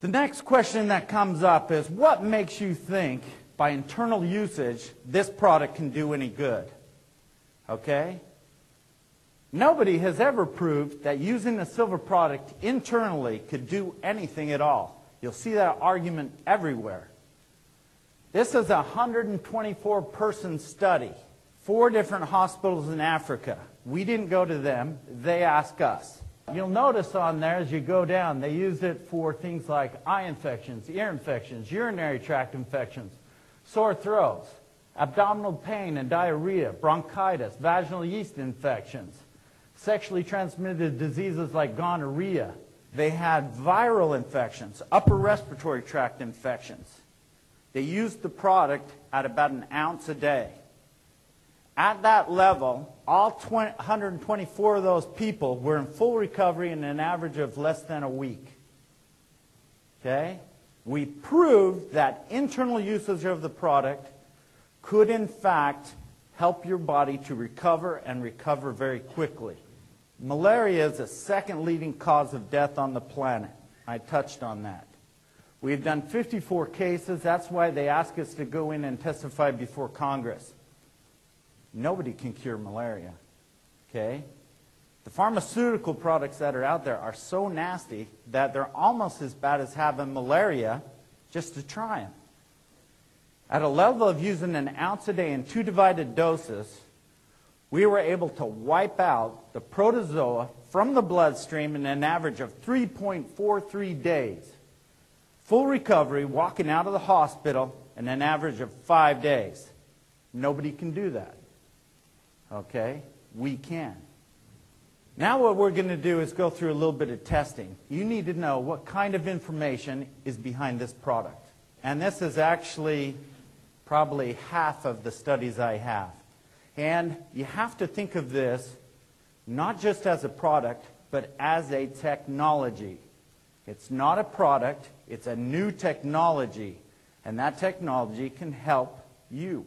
The next question that comes up is, what makes you think by internal usage this product can do any good? Okay? Nobody has ever proved that using a silver product internally could do anything at all. You'll see that argument everywhere. This is a 124-person study, 4 different hospitals in Africa. We didn't go to them, they asked us. You'll notice on there as you go down, they use it for things like eye infections, ear infections, urinary tract infections, sore throats, abdominal pain and diarrhea, bronchitis, vaginal yeast infections, sexually transmitted diseases like gonorrhea. They had viral infections, upper respiratory tract infections. They used the product at about an ounce a day. At that level, all 124 of those people were in full recovery in an average of less than a week. Okay? We proved that internal usage of the product could in fact help your body to recover and recover very quickly. Malaria is the second leading cause of death on the planet. I touched on that. We've done 54 cases. That's why they ask us to go in and testify before Congress. Nobody can cure malaria. Okay? The pharmaceutical products that are out there are so nasty that they're almost as bad as having malaria just to try them. At a level of using an ounce a day in 2 divided doses, we were able to wipe out the protozoa from the bloodstream in an average of 3.43 days. Full recovery, walking out of the hospital in an average of 5 days. Nobody can do that. Okay? We can. Now what we're going to do is go through a little bit of testing. You need to know what kind of information is behind this product. And this is actually probably half of the studies I have. And you have to think of this not just as a product, but as a technology. It's not a product, it's a new technology. And that technology can help you.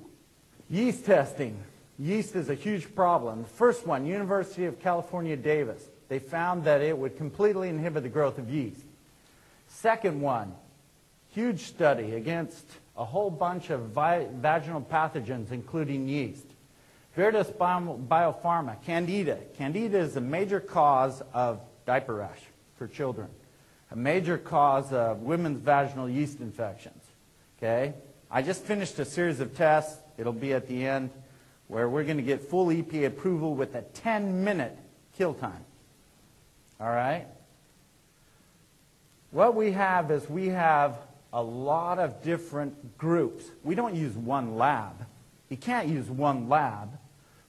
Yeast testing. Yeast is a huge problem. The first one, University of California, Davis. They found that it would completely inhibit the growth of yeast. Second one, huge study against a whole bunch of vaginal pathogens, including yeast. Veritas Biopharma, Candida. Candida is a major cause of diaper rash for children. A major cause of women's vaginal yeast infections. Okay? I just finished a series of tests. It'll be at the end, where we're going to get full EPA approval with a 10-minute kill time. All right? What we have is we have a lot of different groups. We don't use one lab. You can't use one lab.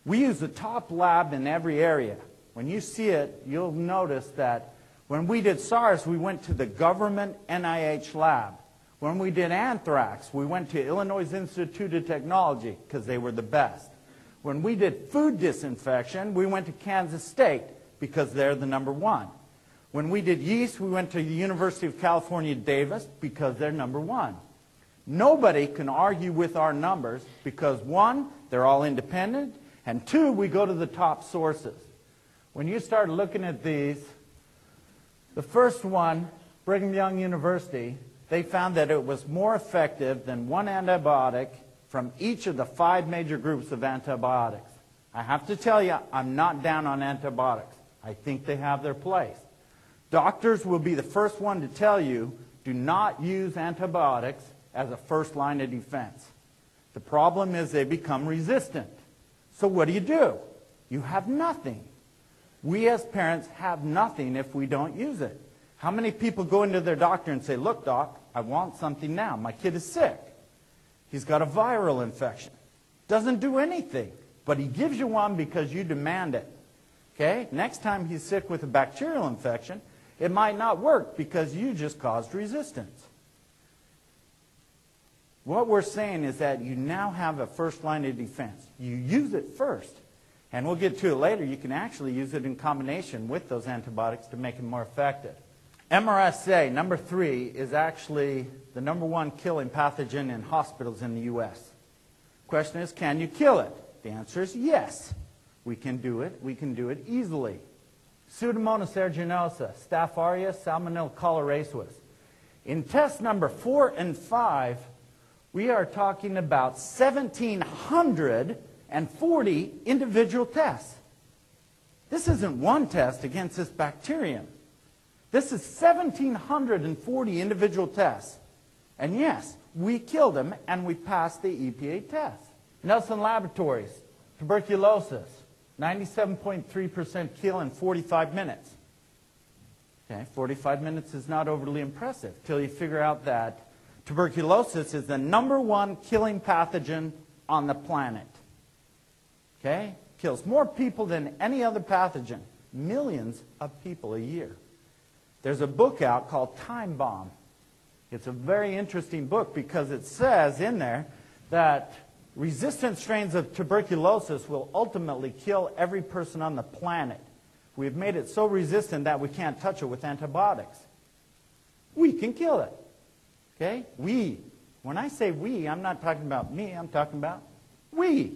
We use the top lab in every area. When you see it, you'll notice that when we did SARS, we went to the government NIH lab. When we did anthrax, we went to Illinois Institute of Technology because they were the best. When we did food disinfection, we went to Kansas State because they're the #1. When we did yeast, we went to the University of California, Davis because they're #1. Nobody can argue with our numbers because 1, they're all independent, and 2, we go to the top sources. When you start looking at these, the first one, Brigham Young University, they found that it was more effective than one antibiotic from each of the 5 major groups of antibiotics. I have to tell you, I'm not down on antibiotics. I think they have their place. Doctors will be the first one to tell you, do not use antibiotics as a first line of defense. The problem is they become resistant. So what do? You have nothing. We as parents have nothing if we don't use it. How many people go into their doctor and say, look, doc, I want something now. My kid is sick. He's got a viral infection. Doesn't do anything, but he gives you one because you demand it. Okay? Next time he's sick with a bacterial infection, it might not work because you just caused resistance. What we're saying is that you now have a first line of defense. You use it first. And we'll get to it later. You can actually use it in combination with those antibiotics to make it more effective. MRSA, #3, is actually the #1 killing pathogen in hospitals in the U.S. Question is, can you kill it? The answer is yes. We can do it. We can do it easily. Pseudomonas aeruginosa, Staph aureus, Salmonella choleraeus. In test number 4 and 5, we are talking about 1,740 individual tests. This isn't one test against this bacterium. This is 1,740 individual tests. And yes, we killed them and we passed the EPA test. Nelson Laboratories, tuberculosis, 97.3% kill in 45 minutes. Okay, 45 minutes is not overly impressive till you figure out that tuberculosis is the #1 killing pathogen on the planet. Okay? Kills more people than any other pathogen. Millions of people a year. There's a book out called Time Bomb. It's a very interesting book because it says in there that resistant strains of tuberculosis will ultimately kill every person on the planet. We've made it so resistant that we can't touch it with antibiotics. We can kill it. Okay? We. When I say we, I'm not talking about me, I'm talking about we.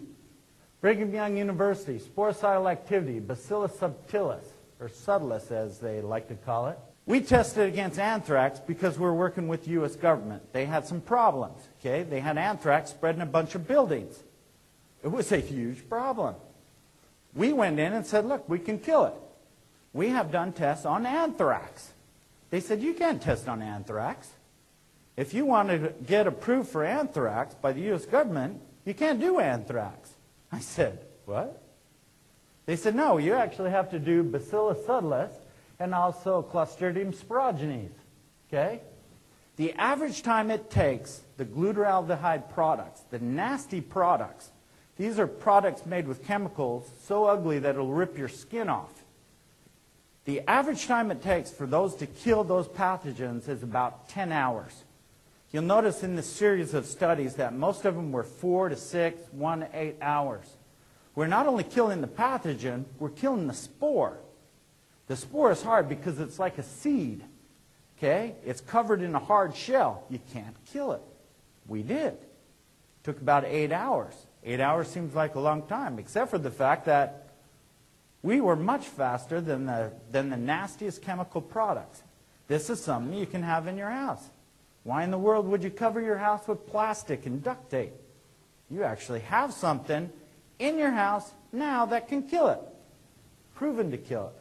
Brigham Young University, sporicidal activity, Bacillus subtilis, or subtilis as they like to call it. We tested against anthrax because we're working with the U.S. government. They had some problems. Okay? They had anthrax spread in a bunch of buildings. It was a huge problem. We went in and said, look, we can kill it. We have done tests on anthrax. They said, you can't test on anthrax. If you want to get approved for anthrax by the U.S. government, you can't do anthrax. I said, what? They said, no, you actually have to do Bacillus subtilis and also Clostridium sporogenes. Okay? The average time it takes the glutaraldehyde products, the nasty products, these are products made with chemicals so ugly that it'll rip your skin off. The average time it takes for those to kill those pathogens is about 10 hours. You'll notice in this series of studies that most of them were 4 to 6, 1 to 8 hours. We're not only killing the pathogen, we're killing the spore. The spore is hard because it's like a seed. Okay? It's covered in a hard shell. You can't kill it. We did. Took about 8 hours. 8 hours seems like a long time, except for the fact that we were much faster than the nastiest chemical products. This is something you can have in your house. Why in the world would you cover your house with plastic and duct tape? You actually have something in your house now that can kill it. Proven to kill it.